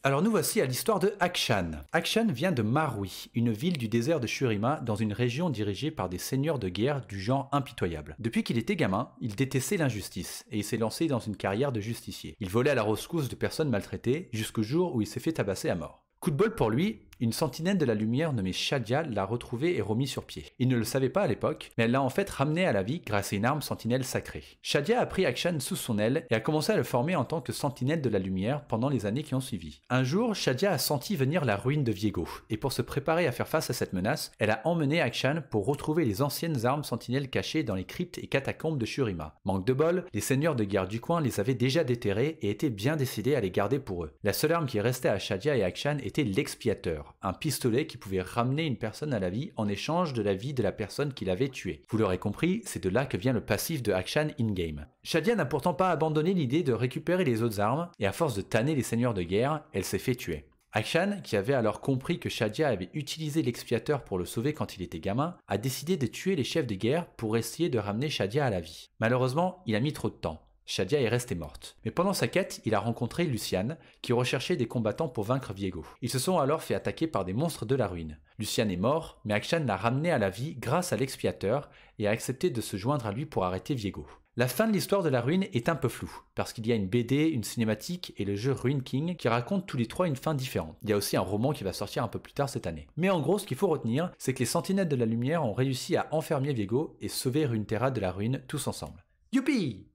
Alors nous voici à l'histoire de Akshan. Akshan vient de Marwi, une ville du désert de Shurima dans une région dirigée par des seigneurs de guerre du genre impitoyable. Depuis qu'il était gamin, il détestait l'injustice et il s'est lancé dans une carrière de justicier. Il volait à la rescousse de personnes maltraitées jusqu'au jour où il s'est fait tabasser à mort. Coup de bol pour lui, une sentinelle de la lumière nommée Shadia l'a retrouvé et remis sur pied. Il ne le savait pas à l'époque, mais elle l'a en fait ramené à la vie grâce à une arme sentinelle sacrée. Shadia a pris Akshan sous son aile et a commencé à le former en tant que sentinelle de la lumière pendant les années qui ont suivi. Un jour, Shadia a senti venir la ruine de Viego, et pour se préparer à faire face à cette menace, elle a emmené Akshan pour retrouver les anciennes armes sentinelles cachées dans les cryptes et catacombes de Shurima. Manque de bol, les seigneurs de guerre du coin les avaient déjà déterrés et étaient bien décidés à les garder pour eux. La seule arme qui restait à Shadia et Akshan était l'expiateur, un pistolet qui pouvait ramener une personne à la vie en échange de la vie de la personne qui l'avait tué. Vous l'aurez compris, c'est de là que vient le passif de Akshan in-game. Shadia n'a pourtant pas abandonné l'idée de récupérer les autres armes, et à force de tanner les seigneurs de guerre, elle s'est fait tuer. Akshan, qui avait alors compris que Shadia avait utilisé l'expiateur pour le sauver quand il était gamin, a décidé de tuer les chefs de guerre pour essayer de ramener Shadia à la vie. Malheureusement, il a mis trop de temps. Shadia est restée morte. Mais pendant sa quête, il a rencontré Lucian, qui recherchait des combattants pour vaincre Viego. Ils se sont alors fait attaquer par des monstres de la ruine. Lucian est mort, mais Akshan l'a ramené à la vie grâce à l'expiateur et a accepté de se joindre à lui pour arrêter Viego. La fin de l'histoire de la ruine est un peu floue, parce qu'il y a une BD, une cinématique et le jeu Ruin King qui racontent tous les trois une fin différente. Il y a aussi un roman qui va sortir un peu plus tard cette année. Mais en gros, ce qu'il faut retenir, c'est que les Sentinelles de la Lumière ont réussi à enfermer Viego et sauver Runeterra de la ruine tous ensemble. Youpi!